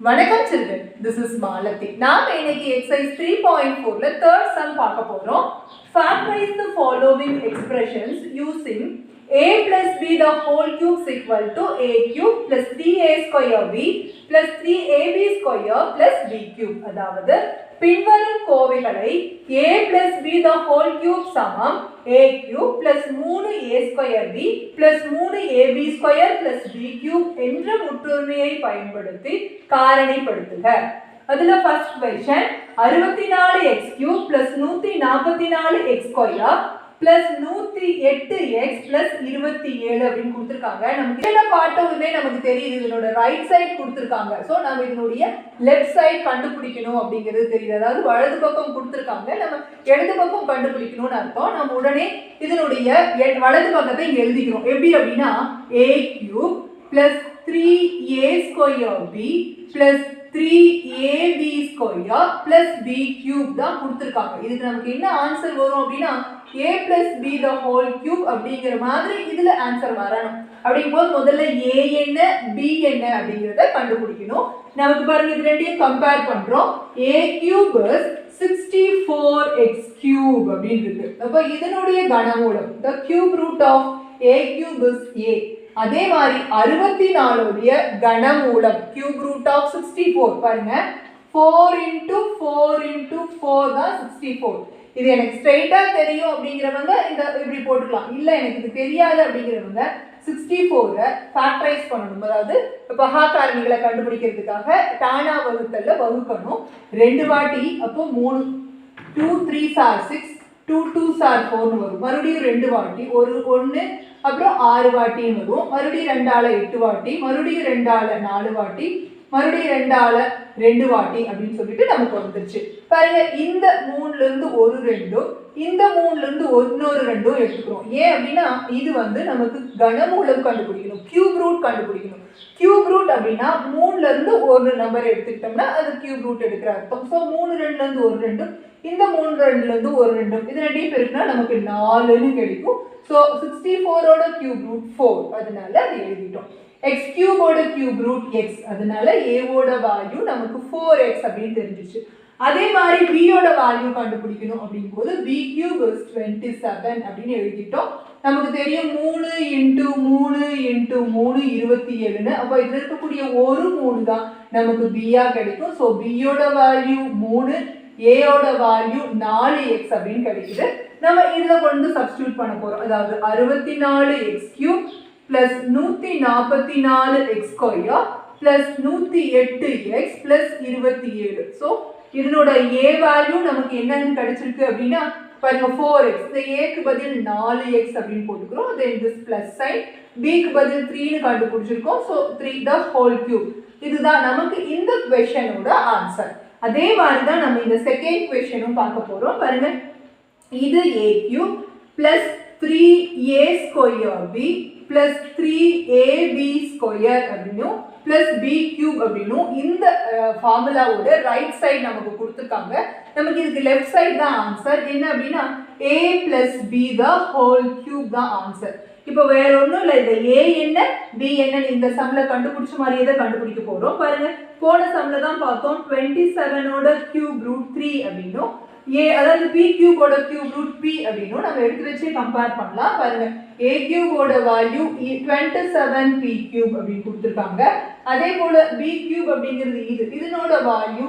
வணக்கம் children, this is Malathi. நாம் இன்னைக்கு exercise 3.4ல third sum பார்க்க போறோம். Factorize the following expressions using a plus b the whole cube is equal to a cube plus 3a square b plus 3ab square plus b cube. அதாவது பின்வரும் கோவைகளை a plus b the whole cube சமம் a cube plus 3a square b plus 3ab square plus b cube என்ற முற்றுமையை பயன்படுத்தி காரணிப்படுத்துக. அதுல first question 64x cube plus 144x square plus 108x plus 27 அப்படினு கொடுத்திருக்காங்க. நமக்கு என்ன பார்த்தோமே நமக்கு தெரியுது இதனோட ரைட் சைடு கொடுத்திருக்காங்க. சோ நாம இதனுடைய லெஃப்ட் சைடு கண்டுபிடிக்கணும் அப்படிங்கிறது தெரியுது. அதாவது வலது பக்கம் கொடுத்திருக்காங்க. நம்ம இடது பக்கம் கண்டுபிடிக்கணும்னு அர்த்தம். நம்ம உடனே இதனுடைய வலது பக்கத்தை எழுதிக்கிறோம். எப்படி அப்படினா a cube plus 3a square b plus 3ab square plus b cube தான் கொடுத்திருக்காங்க. இதுக்கு நமக்கு என்ன ஆன்சர் வரும் அப்படினா a plus b the whole cube அப்படிங்கிற மாதிரி இதுல ஆன்சர் வரணும். அப்படிங்கும்போது முதல்ல a என்ன b என்ன அப்படிங்கறத கண்டுபிடிக்கணும். நமக்கு பாருங்க இது ரெண்டையும் கம்பேர் பண்றோம். a cube is 64x cube அப்படின்னு இருக்கு. அப்ப இதனுடைய கனமூலம் the cube root of a cube is a. அதே மாதிரி 64 உடைய கனமூலம் cube root of 64 பாருங்க 4 into 4 into 4 தான் 64. இது எனக்கு ஸ்ட்ரைட்டா தெரியும் அப்படிங்கறவங்க இந்த இப்படி போட்டுக்கலாம். இல்ல எனக்கு இது தெரியாது அப்படிங்கறவங்க 64 ஃபேக்டரைஸ் பண்ணணும். அதாவது பகா காரணிகளை கண்டுபிடிக்கிறதுக்காக டானா வகுத்தல்ல வகுக்கணும். ரெண்டு வாட்டி அப்போ 3 2 3s are 6 2 2s are 4 வரும். மறுபடியும் ரெண்டு வாட்டி ஒரு 1 அப்புறம் 6 வாட்டியும் வரும். மறுபடியும் 2 ஆல 8 வாட்டி மறுபடியும் 2 ஆல 4 வாட்டி மறுபடியும் 2 ஆல 2 வாட்டி அப்படின்னு சொல்லிட்டு நமக்கு வந்துருச்சு. பாருங்க இந்த 3ல இருந்து ஒரு 2 இந்த 3ல இருந்து இன்னொரு 2 எடுத்துக்கிறோம். ஏன் அப்படின்னா இது நமக்கு கனமூலம் கண்டுபிடிக்கணும், கியூப் ரூட் கண்டுபிடிக்கணும். கியூப் ரூட் அப்படின்னா 3ல இருந்து ஒரு நம்பர் எடுத்துக்கிட்டோம்னா அது கியூப் ரூட் எடுக்கிற அர்த்தம். ஸோ 3 2ல இருந்து ஒரு 2 இந்த 3 2ல இருந்து ஒரு 2 இது ரெண்டையும் பெருக்கினா நமக்கு 4ன்னு கிடைக்கும். ஸோ 64 ஓட கியூப் ரூட் 4 அதனால அது எழுதிட்டோம். x cube ஓட கியூப் ரூட் x அதனால a ஓட வேல்யூ நமக்கு 4x அப்படின்னு தெரிஞ்சிச்சு. அதே மாதிரி b ஓட வேல்யூ கண்டுபிடிக்கணும் அப்படிங்கும்போது b cube is 27 அப்படின்னு எழுதிட்டோம். நமக்கு தெரியும் 3 into 3 into 3 27ன்னு. அப்ப இதுல இருக்கக்கூடிய ஒரு 3 தான் நமக்கு b ஆ கிடைக்கும். ஸோ b ஓட வேல்யூ 3 a ஓட வேல்யூ 4x அப்படின்னு கிடைக்குது. நம்ம இதுல கொண்டு சப்ஸ்டிட்யூட் பண்ண போறோம். அதாவது 64x cube plus 144x square plus 108x plus 27. So இதனோட a வேல்யூ நமக்கு என்னன்னு கிடைச்சிருக்கு அப்படின்னா பாருங்க 4x. இந்த a க்கு பதில் 4x அப்படின்னு போட்டுக்கிறோம். then this plus sign b க்கு பதில் 3 ன்னு கண்டுபிடிச்சிருக்கோம். so 3 the whole cube. இதுதான் நமக்கு இந்த क्वेश्चनோட ஆன்சர். அதே மாதிரி தான் நம்ம இந்த செகண்ட் क्वेश्चனும் பார்க்க போறோம். பாருங்க இது a cube plus 3a square b plus 3ab square அப்படினும் plus b cube அப்படினும் இந்த ஃபார்முலாவோட ரைட் சைடு நமக்கு கொடுத்திருக்காங்க. நமக்கு இதுக்கு லெஃப்ட் சைடு தான் ஆன்சர். என்ன அப்படினா a plus b the whole cube தான் ஆன்சர். இப்போ வேற ஒண்ணும் இல்ல, இந்த a என்ன b என்ன இந்த சம்ல கண்டுபிடிச்ச மாதிரியே தான் கண்டுபிடிக்க போறோம். பாருங்க போன சம்ல தான் பார்த்தோம் 27 ஓட கியூப் ரூட் 3 அப்படினும் a அதாவது p cube ஓட கியூப் ரூட் p அப்படினும் நம்ம எடுத்து வச்சு கம்பேர் பண்ணலாம். பாருங்க a cube ஓட வேல்யூ 27p cube அப்படி கொடுத்திருக்காங்க. அதே போல b cube அப்படிங்கிறது இதனோட வேல்யூ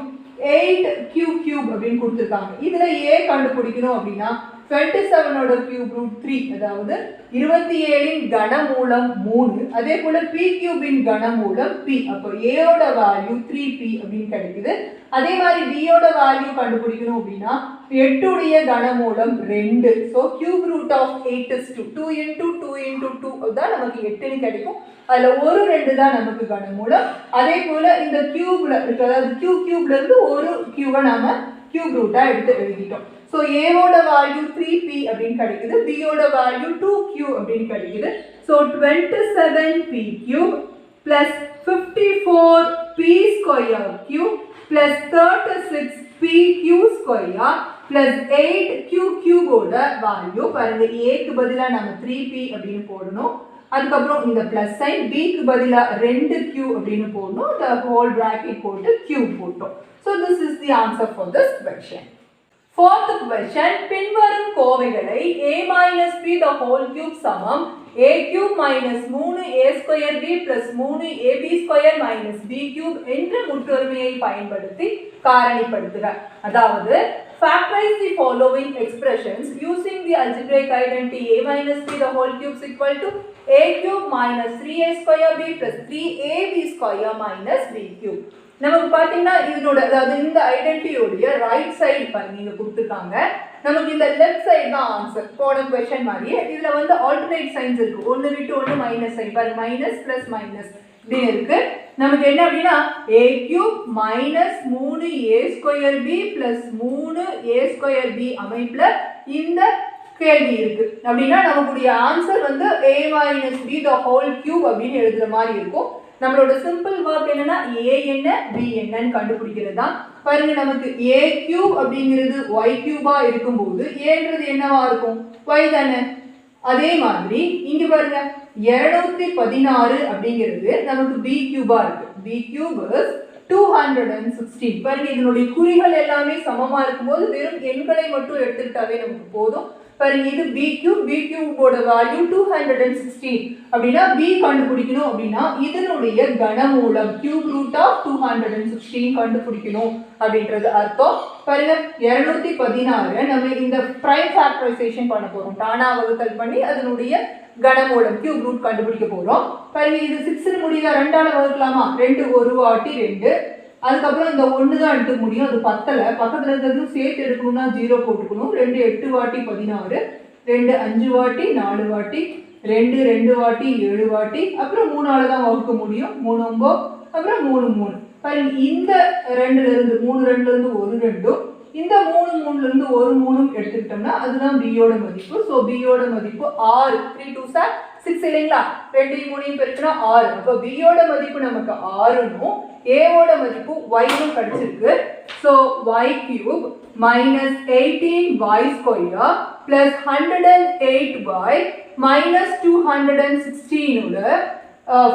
8q cube அப்படினு கொடுத்திருக்காங்க. இதுல a கண்டுபிடிக்கணும் அப்படினா 27 ஓட கியூப் ரூட் 3 அதாவது 27 இன் கனமூலம் 3 அதே போல p cube இன் கனமூலம் p. அப்ப a ஓட வேல்யூ 3p அப்படினு கிடைக்குது. அதே மாதிரி b ஓட வேல்யூ கண்டுபிடிக்கணும் அப்படினா 8 உடைய கனமூலம் 2. So cube root of 8 is 2. 2 into 2 into 2 தான் நமக்கு 8 ன்னு கிடைக்கும். அதுல ஒரு 2 தான் நமக்கு கனமூலம். அதே போல இந்த கியூப்ல அதாவது கியூப்ல இருந்து ஒரு கியூவை நாம கியூப் ரூட்டா எடுத்து எழுதிட்டோம். சோ a ஓட வேல்யூ 3p அப்படினு கிடைக்குது. b ஓட வேல்யூ 2q அப்படினு கிடைக்குது. So 27p cube plus 54p square cube plus 36p q square plus 8q cube ஓட வேல்யூ பாருங்க a க்கு பதிலா நம்ம 3p அப்படினு போடணும். அதுக்கப்புறம் இந்த பிளஸ் சைன் பிக்கு பதிலாக 2q அப்படின்னு போடணும். the whole bracket போட்டு q போட்டோம். So this is the answer for this question. Fourth question, பின்வரும் கோவைகளை a minus b the whole cube சமம் a cube minus 3a square b plus 3ab square minus b cube என்ற முற்றொருமையை பயன்படுத்தி காரணிப்படுத்துக. அதாவது factorize the following expressions using the algebraic identity a minus b the whole cube is equal to a cube minus 3a square b plus 3ab square minus b cube. நமக்கு பாத்தீங்கன்னா இதனோட அதாவது இந்த ஐடென்டிட்டியோட right side பாருங்க இங்க கொடுத்துருக்காங்க. நமக்கு இந்த லெஃப்ட் சைடு தான் ஆன்சர். போன क्वेश्चन மாதிரியே இதுல வந்து ஆல்டர்னேட் சைன்ஸ் இருக்கு. ஒன்னு விட்டு ஒன்னு மைனஸ் சைன் பாருங்க, மைனஸ் பிளஸ் மைனஸ் இப்படி இருக்கு. நமக்கு என்ன அப்படின்னா a cube minus 3a square b plus 3a square b அமைப்புல இந்த கேள்வி இருக்கு. அப்படின்னா நமக்குடைய ஆன்சர் வந்து a minus b the whole cube அப்படின்னு எழுதுற மாதிரி இருக்கும். நம்மளோட சிம்பிள் வர்க் என்னன்னா a என்ன b என்னன்னு கண்டுபிடிக்கிறது தான். பாருங்க நமக்கு a cube அப்படிங்கிறது y cube-ஆ இருக்கும்போது aன்றது என்னவா இருக்கும் y தானே. அதே மாதிரி இங்க பாருங்க 216 அப்படிங்கிறது நமக்கு b cube-ஆ இருக்கு. b cube is 216. பாருங்க இதனுடைய குறிகள் எல்லாமே சமமா இருக்கும்போது வெறும் எண்களை மட்டும் எடுத்துக்கிட்டாவே நமக்கு போதும். பாருங்க இது b cube ஓட வேல்யூ 216 அப்படினா b கண்டுபிடிக்கணும் அப்படினா இதனுடைய கனமூலம் cube root of 216 கண்டுபிடிக்கணும் அப்படின்றது அர்த்தம். பாருங்க 216 நம்ம இந்த பிரைம் ஃபேக்டரைசேஷன் பண்ண போறோம். தானா வகுத்தல் பண்ணி அதனுடைய கனமூலம் cube root கண்டுபிடிக்க போறோம். பாருங்க இது 6 னு முடியல 2 ஆல வகுக்கலாமா? 2 ஒரு வாட்டி 2. அதுக்கப்புறம் இந்த 1 தான் எடுக்க முடியும். அது பத்தல. பக்கத்துல இருக்கிறது சேர்த்து எடுக்கணும்னா 0 போட்டுக்கணும். 2 8 வாட்டி 16, 2 5 வாட்டி 4 வாட்டி, 2 2 வாட்டி 7 வாட்டி, அப்புறம் 3 ஆல தான் வகுக்க முடியும். 3 9 அப்புறம் 3 3. பாருங்க இந்த 2ல இருந்து 3 2ல இருந்து ஒரு 2 இந்த 3 3ல இருந்து ஒரு 3 எடுத்துக்கிட்டோம்னா அதுதான் b யோட மதிப்பு. சோ b யோட மதிப்பு 6. 3 2 6 இல்லைங்களா? 2 3 பெருக்கினா 6. அப்ப b யோட மதிப்பு நமக்கு 6னும் a வோட மதிப்பு y னும் கிடைச்சிருக்கு. So y cube minus 18y square plus 108y minus 216 ஓட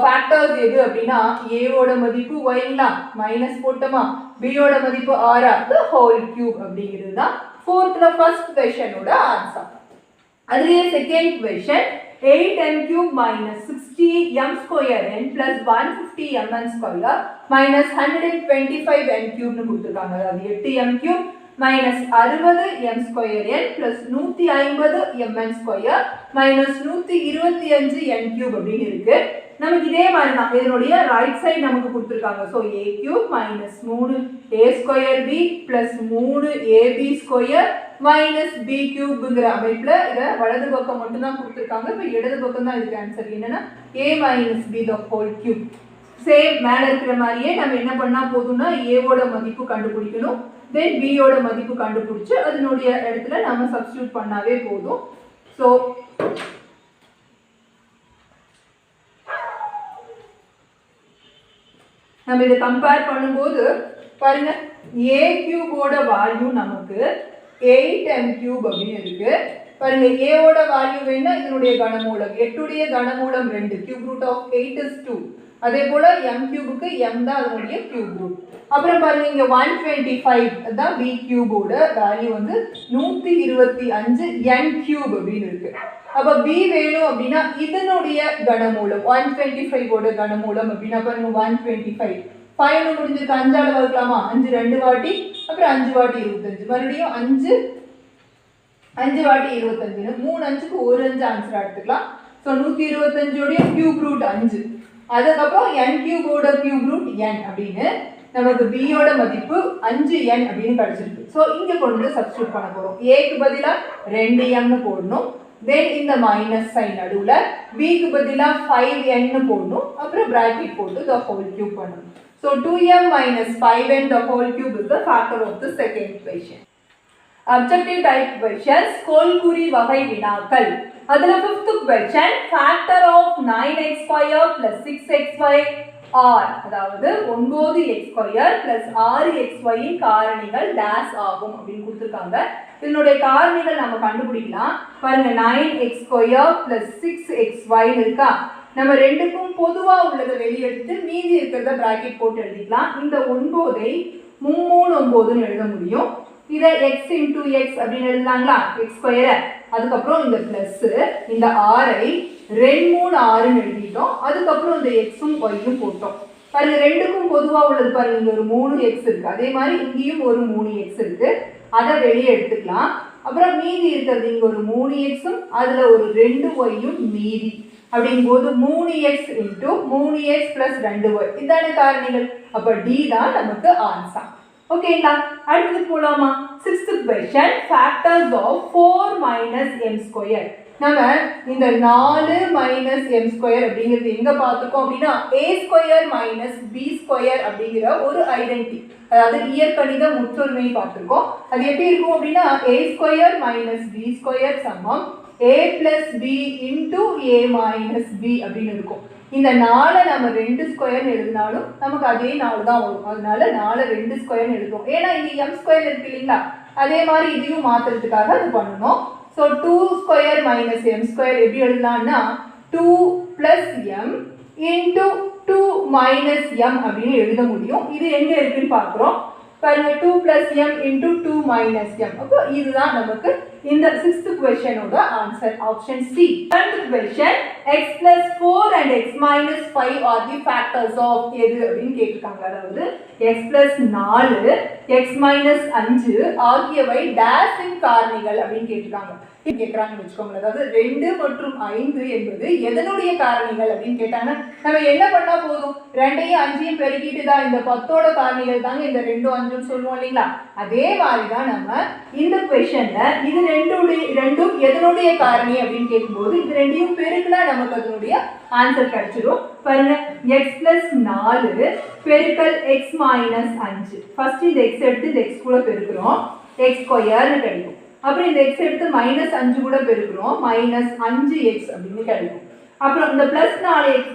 ஃபேக்டர்ஸ் எது அப்படின்னா a வோட மதிப்பு yங்களா மைனஸ் போட்டோமா, b யோட மதிப்பு 6 the whole cube அப்படிங்கிறது தான் ஃபோர்த்ல ஃபர்ஸ்ட் क्वेश्चन ஓட ஆன்சர். அதுலயே second question 8m cube minus 60m square n plus 150mn square minus 125m cube னு கொடுத்திருக்காங்க. அதாவது 8m cube minus 60m square n plus 150mn square minus 125n cube அப்படின்னு இருக்கு. நமக்கு இதே மாதிரி தான் இதனுடைய ரைட் சைடு நமக்கு கொடுத்திருக்காங்க. So a cube minus 3a square b plus 3ab square minus b cubeங்கிற அமைப்புல இத வலது பக்கம் மட்டும் தான் கொடுத்திருக்காங்க. இப்ப இடது பக்கம் தான் இதுக்கு ஆன்சர் என்னன்னா a minus b the whole cube. Same மேல இருக்கிற மாதிரியே நம்ம என்ன பண்ணா போதும்னா a வோட மதிப்பு கண்டுபிடிக்கணும். then b யோட மதிப்பு கண்டுபிடிச்சு அதனுடைய இடத்துல நாம சப்ஸ்டிட்யூட் பண்ணாவே போதும். சோ நம்ம இத கம்பேர் பண்ணும்போது பாருங்க a cube ஓட வேல்யூ நமக்கு 8m cube அப்படினு இருக்கு. பாருங்க a ஓட வேல்யூ வேணா இதனுடைய கனமூலம் 8 உடைய கனமூலம் 2 cube root of 8 is 2. அதே போல m cube க்கு m தான் அதனுடைய cube root. அப்புறம் பாருங்க இங்க 125 அதான் b cube ஓட வேல்யூ வந்து 125 n cube அப்படினு இருக்கு. அப்ப b வேணும் அப்படினா இதனுடைய கனமூலம் 125 ஓட கனமூலம் அப்படினா பாருங்க 125 5 னு முடிஞ்சிருக்கு 5 ஆல வகுக்கலாமா? 5 2 வாட்டி அப்புறம் 5 வாட்டி 25 மறுபடியும் 5 வாட்டி 25 னு 3 5க்கு ஒரு 5 ஆன்சர் எடுத்துக்கலாம். சோ 125 உடைய கியூப் ரூட் 5. அதுக்கு அப்புறம் n கியூப் ஓட கியூப் ரூட் n அப்படினு நமக்கு b யோட மதிப்பு 5n அப்படினு கிடைச்சிருக்கு. சோ இங்க கொண்டு வந்து சப்ஸ்டிட்யூட் பண்ண போறோம். a க்கு பதிலா 2m னு போடணும். then இந்த மைனஸ் சைன் நடுவுல b க்கு பதிலா 5n னு போடணும். அப்புறம் பிராக்கெட் போட்டு the whole cube பண்ணனும். So 2m minus 5n the whole cube is the factor of the second equation. Objective type questions கோல்குறி வகை வினாக்கள். அதுல fifth question factor of 9x square plus 6xy r அதாவது 9x² plus 6xy இன் காரணிகள் dash ஆகும் அப்படின்னு கொடுத்துருக்காங்க. இதனுடைய காரணிகள் நம்ம கண்டுபிடிக்கலாம். பாருங்க 9x² plus 6xy இருக்கா, நம்ம ரெண்டுக்கும் பொதுவா உள்ளதை வெளியே எடுத்து மீதி இருக்கிறத பிராக்கெட் போட்டு எழுதிக்கலாம். இந்த 9ஐ 3 எழுத முடியும். இதை x into x அப்படின்னு எழுதலாங்களா, x². அதுக்கப்புறம் இந்த பிளஸ் இந்த 6ஐ 2 3 6ன்னு எழுதிட்டோம். அதுக்கப்புறம் இந்த எக்ஸும் ஒய்யும் போட்டோம். பாருங்க ரெண்டுக்கும் பொதுவா உள்ளது பாருங்க, இங்க ஒரு 3x இருக்கு, அதே மாதிரி இங்கேயும் ஒரு 3x இருக்கு, அதை வெளியே எடுத்துக்கலாம். அப்புறம் மீதி இருக்கிறது இங்க ஒரு 3xம் அதுல ஒரு 2yயும் மீதி அப்படிங்கும்போது 3x into 3x plus 2y இதான காரணிகள். அப்ப D தான் நமக்கு ஆன்சர். ஓகேங்களா, அடுத்து போலாமா. 6th question, factors of 4 minus m². நம்ம இந்த 4 minus m² அப்படிங்கிறது எங்க பார்த்துக்கோம் அப்படின்னா a² minus b² அப்படிங்கிற ஒரு ஐடென்டிட்டி, அதாவது இயற்கணித முற்றொருமை பார்த்துருக்கோம். அது எப்படி இருக்கும் அப்படின்னா a² minus b² சமம் a plus b into a minus b அப்படின்னு இருக்கும். இந்த 4 நம்ம 2² எழுதினாலும் நமக்கு அதே 4 தான் வரும். அதனால 4 2² எழுதுவோம். ஏன்னா இங்க m² இருக்கு இல்லைங்களா, அதே மாதிரி இதையும் மாத்துறதுக்காக அது பண்ணணும். ஸோ 2² minus m² எப்படி எழுதலாம்னா 2 plus m into 2 minus m அப்படின்னு எழுத முடியும். இது எங்க இருக்குன்னு பார்க்குறோம். பாருங்க 2 plus m into 2 minus m. அப்போ இதுதான் நமக்கு இந்த 6th questionோட answer, option C. 7th question, x plus 4 and x minus 5 are the factors of எது அப்படின்னு கேட்டிருக்காங்க. அதாவது x plus 4 x minus 5 ஆகியவை டேஷின் காரணிகள் அப்படின்னு கேட்டிருக்காங்க. கேட்கறாங்கன்னு வச்சுக்கோங்களேன். அதாவது 2 மற்றும் 5 என்பது எதனுடைய காரணிகள் அப்படின்னு கேட்டாங்கன்னா நம்ம என்ன பண்ணா போதும், 2ஐயும் 5ஐயும் பெருக்கிட்டு தான் இந்த 10ஓட காரணிகள் தாங்க இந்த 2 5 சொல்லுவோம் இல்லைங்களா. அதே மாதிரிதான் நம்ம இந்த கொஸ்டின்ல இது ரெண்டும் எதனுடைய காரணி அப்படின்னு கேட்கும்போது இது ரெண்டையும் பெருக்கினா நமக்கு அதனுடைய ஆன்சர் கிடைச்சிடும். பாருங்க x plus 4 பெருக்கல் x minus 5. ஃபர்ஸ்ட் இந்த x எடுத்து இந்த x கூட பெருக்கிறோம், x² கிடைக்கும். அப்புறம் இந்த x எடுத்து -5 கூட பெருக்கிறோம், -5x அப்படின்னு கிடைக்கும். அப்புறம் இந்த +4x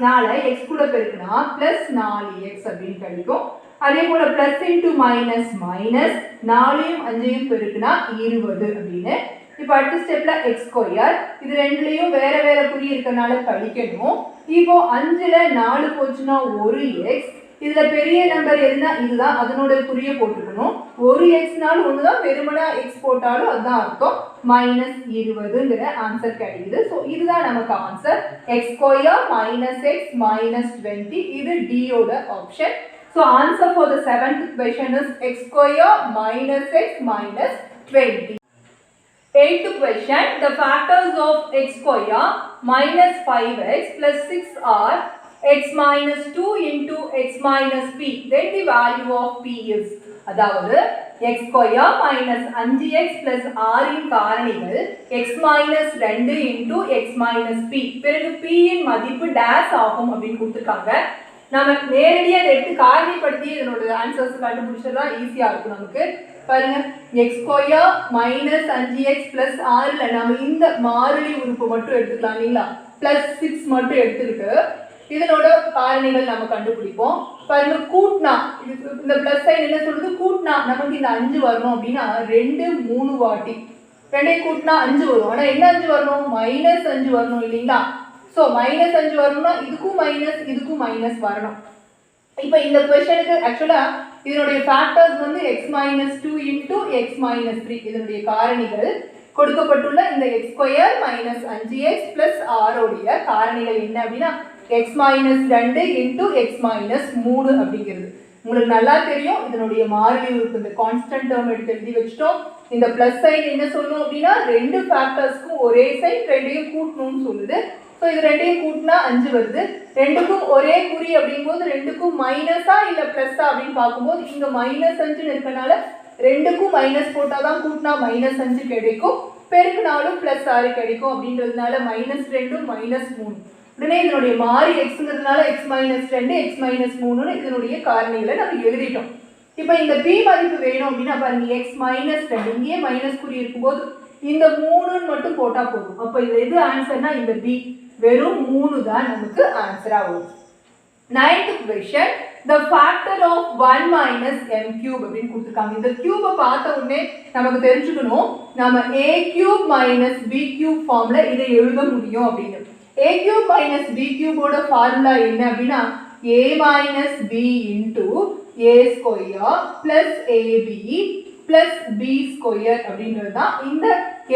x கூட பெருக்கினா +4x அப்படின்னு கிடைக்கும். அதே போல பிளஸ் இன்டு மைனஸ் மைனஸ் 4ஐயும் 5ஐயும் பெருக்கினா 20 அப்படின்னு. இப்போ அடுத்த ஸ்டெப்ல x², இது ரெண்டுலயும் வேற வேற குறி இருக்கனால கழிக்கணும். இப்போ 5ல 4 போச்சுன்னா 1x, இதுல பெரிய நம்பர் எதுனா இதுதான், அதனோட குறிய போட்டுக்கணும். 1xனாலும் ஒண்ணுதான், வெறுமனா x போட்டாலும் அதுதான் அர்த்தம். -20ங்கிற ஆன்சர் கிடைக்குது. ஸோ இதுதான் நமக்கு ஆன்சர், x² -x -20. இது D ஓட option. So answer for the 7th question is x² -x -20. 8th question, the factors of x² minus 5x plus 6 are x minus 2 into x minus p. Then the value of p is, அதாவது x² minus 5x plus 6 இன் காரணிகள் x minus 2 into x minus p. பிறகு p இன் மதிப்பு dash ஆகும் அப்படின்னு கொடுத்துருக்காங்க. நம்ம நேரடியாக அதை எடுத்து காரணிப்படுத்தி இதனோட ஆன்சர்ஸ் கண்டுபிடிச்சதான் ஈஸியாக இருக்கும் நமக்கு. பாருங்க x² minus 5x plus 6ல் நம்ம இந்த மாறிலி உறுப்பு மட்டும் எடுத்துக்கலாம் இல்லைங்களா, +6 மட்டும் எடுத்துருக்கு இதனோட காரணிகள் நம்ம கண்டுபிடிப்போம். பாருங்க கூட்டினா இந்த பிளஸ் சைன் என்ன சொல்றது, கூட்டினா நமக்கு இந்த 5 வரணும் அப்படின்னா 2 3 வாட்டி 2ஐ கூட்டினா 5 வரும். ஆனால் என்ன 5 வரணும், -5 வரணும் இல்லைங்களா. ஸோ -5 வரணும்னா இதுக்கும் மைனஸ் இதுக்கும் மைனஸ் வரணும். இப்போ இந்த கொஸ்டினுக்கு ஆக்சுவலாக இதனுடைய ஃபேக்டர்ஸ் வந்து x -2 into x -3 இதனுடைய காரணிகள் கொடுக்கப்பட்டுள்ள இந்த x² - 5x plus 6 காரணிகள் என்ன அப்படின்னா x -2 into x -3 அப்படிங்கிறது உங்களுக்கு நல்லா தெரியும். இதனுடைய மாறிலி உறுப்பு இந்த கான்ஸ்டன்ட் டேர்ம் எடுத்து எழுதி வச்சிட்டோம். இந்த பிளஸ் சைன் என்ன சொல்லணும் அப்படின்னா 2 ஃபேக்டர்ஸ்க்கும் ஒரே சைன் 2ஐயும் கூட்டணும்னு சொல்லுது. ஸோ இது 2ஐயும் கூட்டினா 5 வருது. 2க்கும் ஒரே குறி அப்படிங்கும்போது 2க்கும் மைனஸா இல்லை ப்ளஸ்ஸா அப்படின்னு பார்க்கும்போது இங்கே -5 இருக்கனால 2க்கும் மைனஸ் போட்டால் தான் கூட்டினா -5 கிடைக்கும், பெருக்குனாலும் +6 கிடைக்கும். அப்படின்றதுனால -2 -3 உடனே இதனுடைய மாறி எக்ஸுங்கிறதுனால x -2 x -3 இதனுடைய காரணிகளை நம்ம எழுதிட்டோம். இப்போ இந்த p மதிப்பு வேணும் அப்படின்னா பாருங்க x -2 இங்கேயே மைனஸ் குறி இருக்கும்போது இந்த 3ன்னு மட்டும் போட்டால் போதும். அப்போ இது எது ஆன்சர்னா இந்த b, வெறும் 3 தான் நமக்கு ஆன்சராக வரும். 9th question, the factor of 1 minus m cube அப்படின்னு கொடுத்துருக்காங்க. இந்த கியூபை பார்த்த உடனே நமக்கு தெரிஞ்சுக்கணும் நம்ம a cube minus b cube ஃபார்ம்ல இதை எழுத முடியும் அப்படின்னு. a cube minus b cube ஓட ஃபார்முலா என்ன அப்படின்னா a minus b into a square plus ab plus b square அப்படின்றது தான் இந்த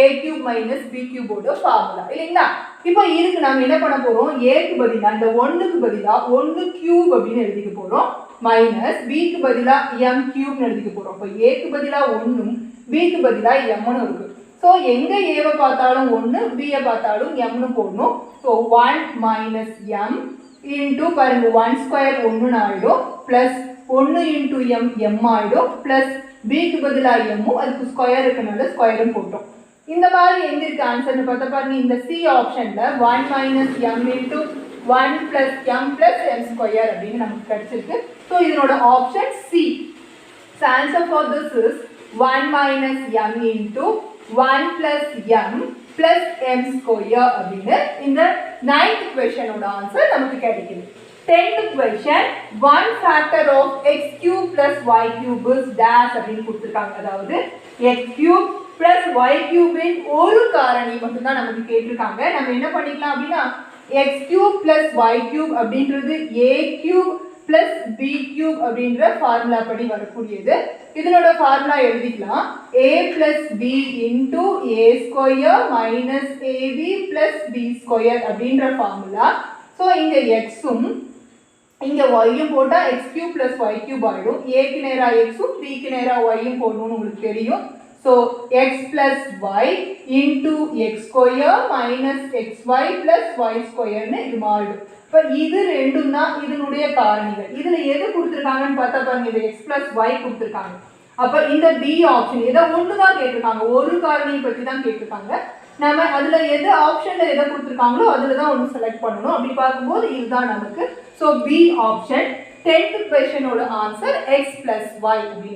a cube minus b cube ஓட ஃபார்முலா இல்லைங்களா? இப்போ இதுக்கு நாம என்ன பண்ண போறோம்? a க்கு பதிலா இந்த 1 க்கு பதிலா 1 cube அப்படின்னு எழுதிக்க போறோம் மைனஸ் b க்கு பதிலா m cube எழுதிக்க போறோம். அப்ப a க்கு பதிலா 1 ம் b க்கு பதிலா m ன்னு இருக்கு. சோ எங்க a வை பார்த்தாலும் 1 b யை பார்த்தாலும் m ன்னு போடணும். சோ 1 minus m into பாருங்க 1 ஸ்கொயர் 1 ன்னு ஆயிடும் பிளஸ் 1 into m ஆயிடும் பிளஸ் b க்கு பதிலா m அதுக்கு ஸ்கொயர் இருக்கனால ஸ்கொயரும் போட்டோம். இந்த மாதிரி எங்க இருக்கு ஆன்சர்னு பார்த்தா பாருங்க இந்த C ஆப்ஷன்ல 1 minus m into 1 plus m plus m square அப்படின்னு நமக்கு கிடைச்சிருக்கு. ஸோ இதனோட option C. So answer for this is 1 minus m into 1 plus m plus m square அப்படின்னு இந்த 9th questionோட ஆன்சர் நமக்கு கிடைக்குது. 10th question, 1 factor of x cube plus y cube is dash அப்படின்னு கொடுத்துருக்காங்க. அதாவது x cube plus y cube இன் ஒரு காரணி மட்டும் தான் நமக்கு கேட்டிருக்காங்க. நம்ம என்ன பண்ணிக்கலாம் அப்படின்னா x cube plus y cube அப்படின்றது a cube plus b cube அப்படின்ற ஃபார்முலா படி வரக்கூடியது. இதனோட ஃபார்முலா எழுதிக்கலாம் a plus b into a square minus ab plus b square அப்படின்ற ஃபார்முலா. ஸோ இங்க x-உம் இங்க y-யும் போட்டா x cube plus y cube ஆயிடும். a க்கு நேரா x-உம் b க்கு நேரா y-யும் போடணும்னு உங்களுக்கு தெரியும். So x plus y into x square minus xy plus y square ன்னு இது மாறிடும். இப்ப இது ரெண்டும் தான் இதனுடைய காரணிகள். இதுல எது கொடுத்திருக்காங்கன்னு பார்த்தா பாருங்க இது x plus y கொடுத்திருக்காங்க. அப்ப இந்த B ஆப்ஷன் ஏதோ ஒன்று தான் கேட்டிருக்காங்க, ஒரு காரணியை பற்றி தான் கேட்டிருக்காங்க. நம்ம அதுல எது ஆப்ஷன்ல எதை கொடுத்திருக்காங்களோ அதுல தான் ஒன்று செலக்ட் பண்ணணும். அப்படி பார்க்கும்போது இதுதான் நமக்கு. ஸோ B ஆப்ஷன் 10th questionோட ஆன்சர் x plus y.